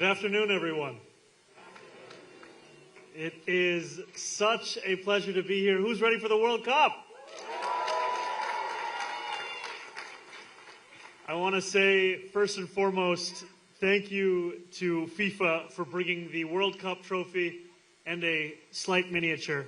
Good afternoon, everyone. It is such a pleasure to be here. Who's ready for the World Cup? I want to say, first and foremost, thank you to FIFA for bringing the World Cup trophy and a slight miniature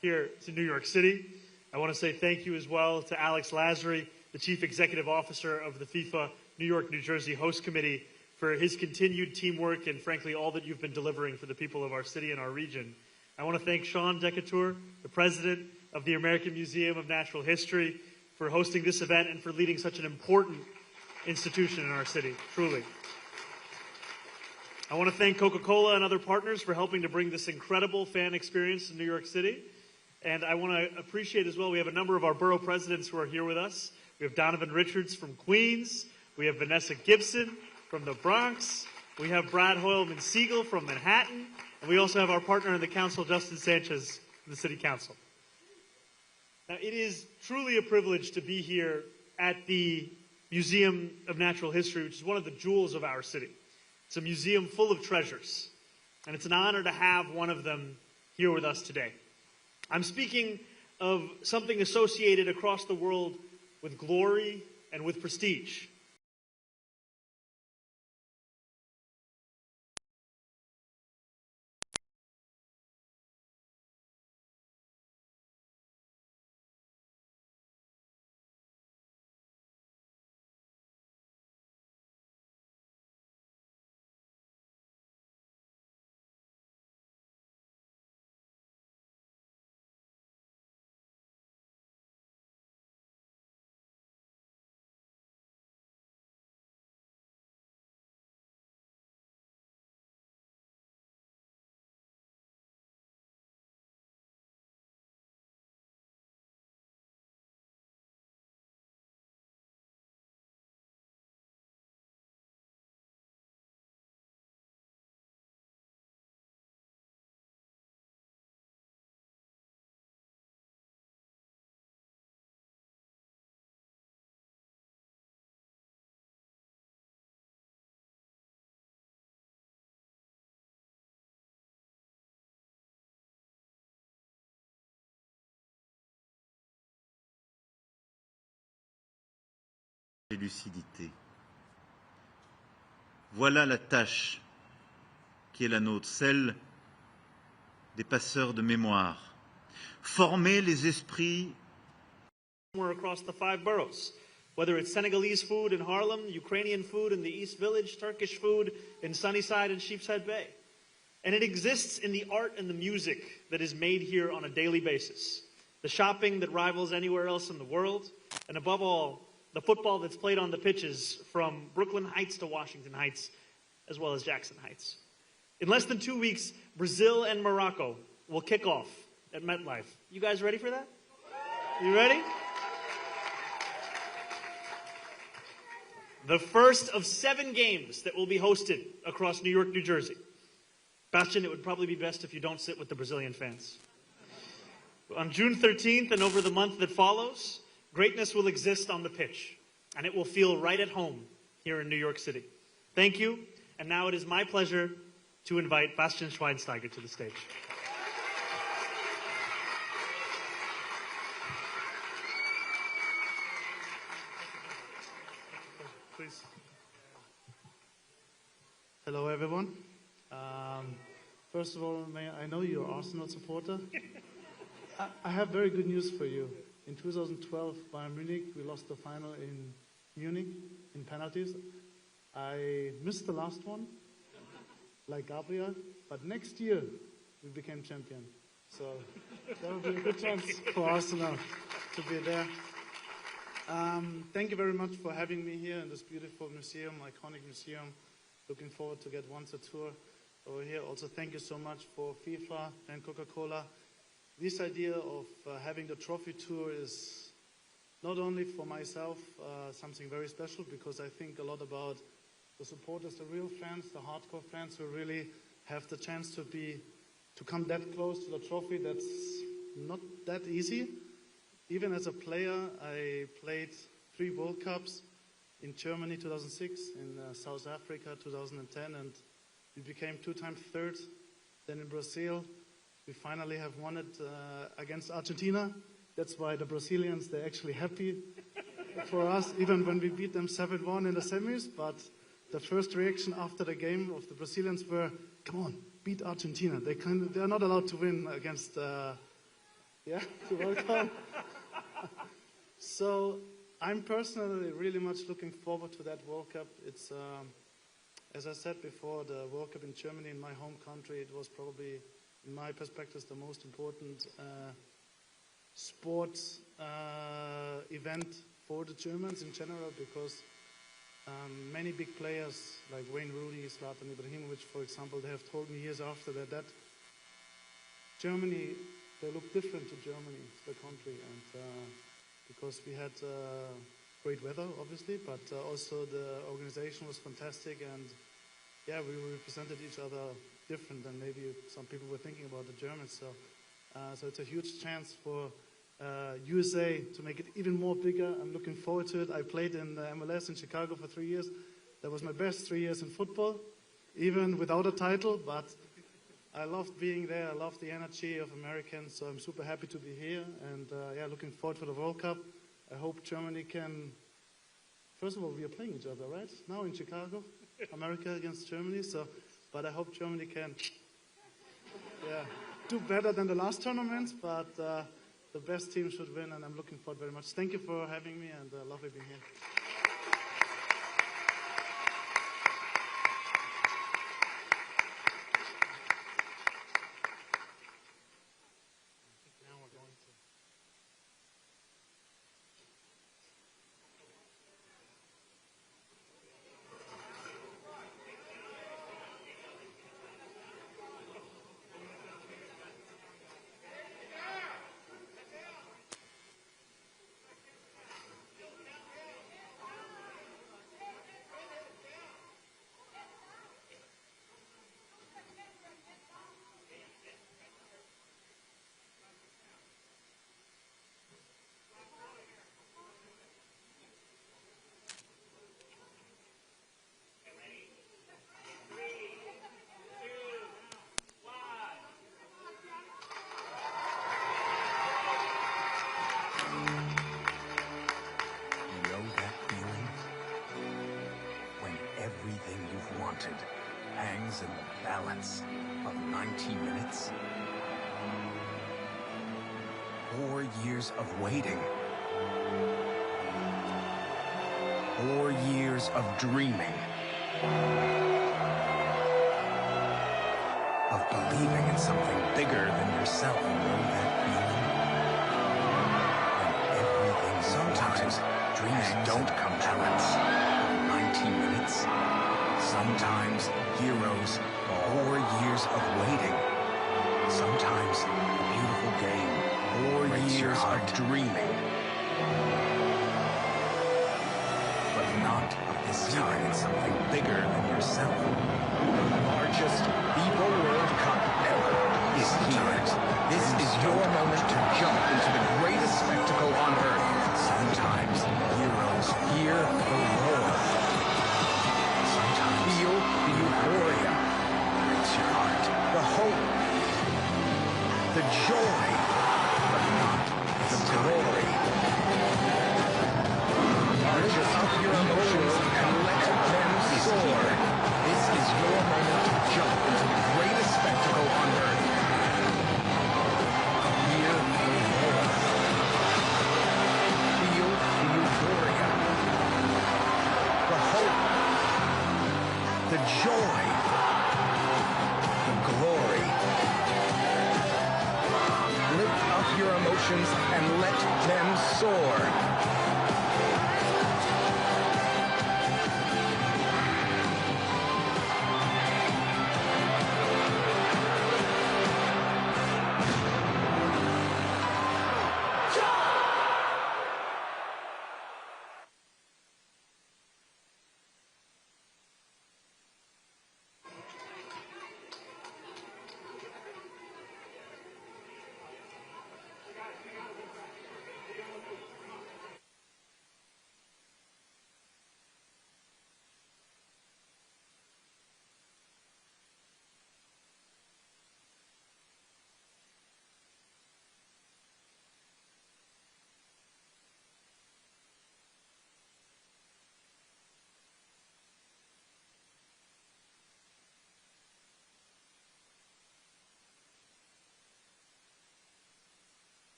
here to New York City. I want to say thank you as well to Alex Lazary, the Chief Executive Officer of the FIFA New York, New Jersey Host Committee, for his continued teamwork and, frankly, all that you've been delivering for the people of our city and our region. I want to thank Sean Decatur, the President of the American Museum of Natural History, for hosting this event and for leading such an important institution in our city, truly. I want to thank Coca Cola and other partners for helping to bring this incredible fan experience to New York City. And I want to appreciate as well, we have a number of our borough presidents who are here with us. We have Donovan Richards from Queens. We have Vanessa Gibson from the Bronx. We have Brad Hoylman Siegel from Manhattan. And we also have our partner in the council, Justin Sanchez, from the City Council. Now, it is truly a privilege to be here at the Museum of Natural History, which is one of the jewels of our city. It's a museum full of treasures, and it's an honor to have one of them here with us today. I'm speaking of something associated across the world with glory and with prestige. Et lucidité. Voilà la tâche qui est la nôtre, celle des passeurs de mémoire. Former les esprits. Across the 5 boroughs, whether it's Senegalese food in Harlem, Ukrainian food in the East Village, Turkish food in Sunnyside and Sheepshead Bay. And it exists in the art and the music that is made here on a daily basis, the shopping that rivals anywhere else in the world, and above all, the football that's played on the pitches from Brooklyn Heights to Washington Heights, as well as Jackson Heights. In less than 2 weeks, Brazil and Morocco will kick off at MetLife. You guys ready for that? You ready? The first of 7 games that will be hosted across New York, New Jersey. Bastian, it would probably be best if you don't sit with the Brazilian fans. On June 13th and over the month that follows, greatness will exist on the pitch, and it will feel right at home here in New York City. Thank you, and now it is my pleasure to invite Bastian Schweinsteiger to the stage. Please. Hello, everyone. First of all, I know you're an Arsenal supporter. I have very good news for you. In 2012, Bayern Munich, we lost the final in Munich in penalties. I missed the last one, like Gabriel, but next year we became champion. So that would be a good chance for Arsenal to be there. Thank you very much for having me here in this beautiful museum, iconic museum. Looking forward to get once a tour over here. Also, thank you so much for FIFA and Coca Cola. This idea of having the trophy tour is not only for myself something very special, because I think a lot about the supporters, the real fans, the hardcore fans who really have the chance to come that close to the trophy. That's not that easy. Even as a player, I played 3 World Cups in Germany 2006, in South Africa 2010, and We became 2 times third. Then in Brazil, we finally have won it against Argentina. That's why the Brazilians, they're actually happy for us, even when we beat them 7-1 in the semis. But the first reaction after the game of the Brazilians were, come on, beat Argentina. They're not allowed to win against the World Cup. So I'm personally really much looking forward to that World Cup. It's, as I said before, the World Cup in Germany, in my home country, it was probably, in my perspective, the most important sports event for the Germans in general, because many big players like Wayne Rooney, Zlatan Ibrahimovic, for example, they have told me years after that Germany, they look different to Germany, the country, and because we had great weather, obviously, but also the organization was fantastic, and yeah, we represented each other different than maybe some people were thinking about the Germans. So it's a huge chance for USA to make it even more bigger. I'm looking forward to it. I played in the MLS in Chicago for 3 years. That was my best 3 years in football, even without a title, but I loved being there. I loved the energy of Americans, so I'm super happy to be here, and yeah, looking forward for the World Cup. I hope Germany can, first of all, we are playing each other, right? Now in Chicago, America against Germany, but I hope Germany can do better than the last tournaments, but the best team should win, and I'm looking forward very much. Thank you for having me, and lovely being here. Hangs in the balance of 90 minutes. 4 years of waiting. 4 years of dreaming. Of believing in something bigger than yourself. You know that feeling? When everything sometimes dreams don't come true. 90 minutes. Sometimes heroes, 4 years of waiting. Sometimes a beautiful game, 4 years of dreaming. But not of this time in something bigger than yourself. The largest FIFA World Cup ever is here. This is your moment to jump into the greatest spectacle on earth. Sometimes heroes hear the roar. Feel the euphoria, reach your heart, the hope, the joy, but not the glory. Lift up your emotions and let them soar. This is your moment to jump into the greatest spectacle on earth. Hear the roar. Feel the euphoria, the hope, the joy, the glory. Lift up your emotions and let them soar.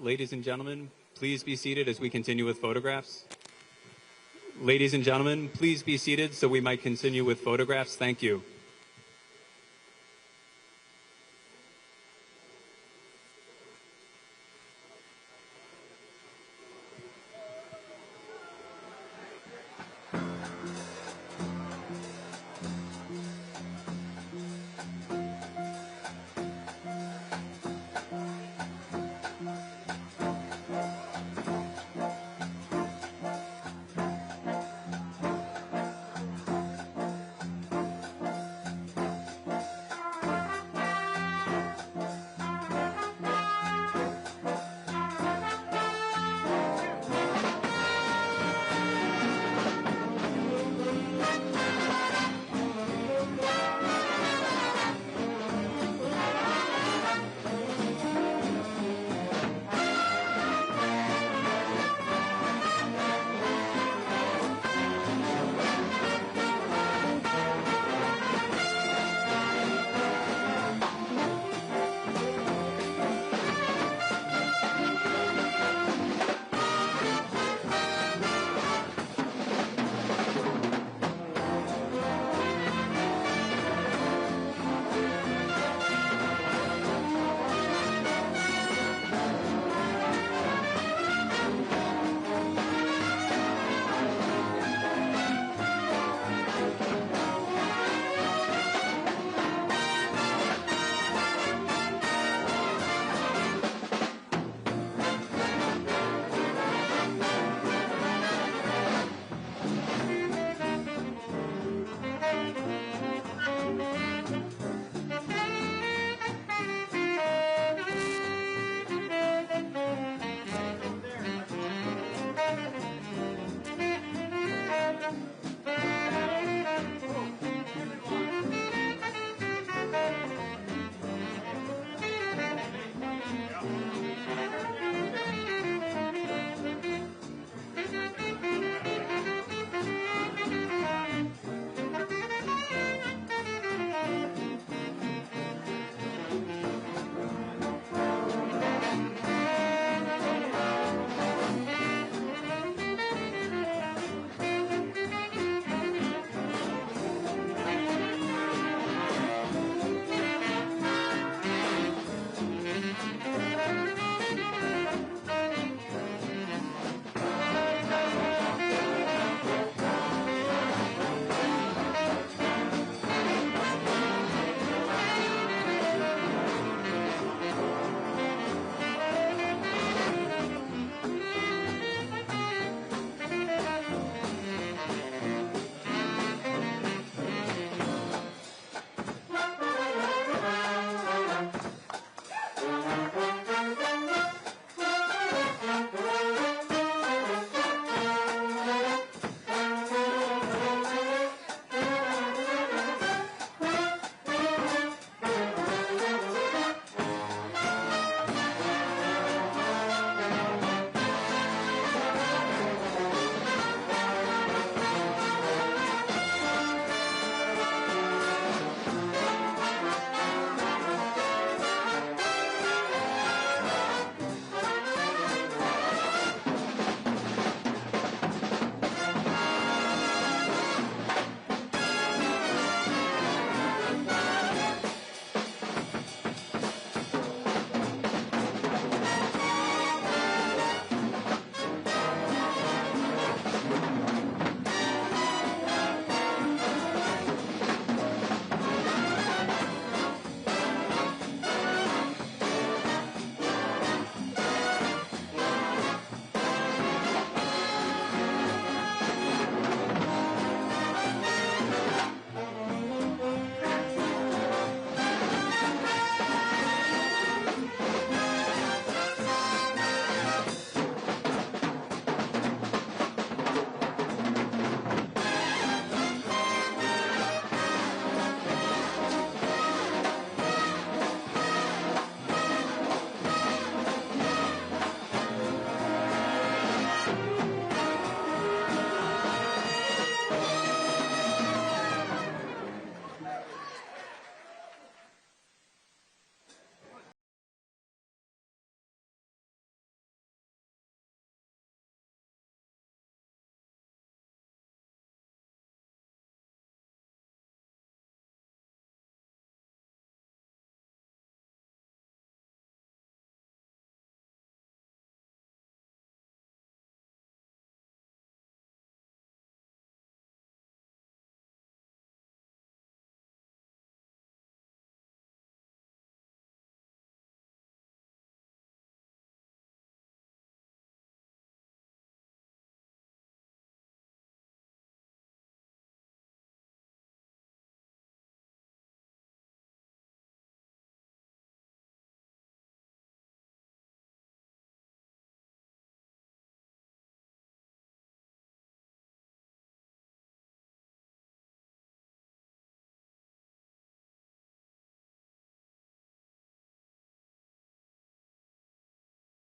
Ladies and gentlemen, please be seated as we continue with photographs. Ladies and gentlemen, please be seated so we might continue with photographs. Thank you.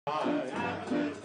Bye.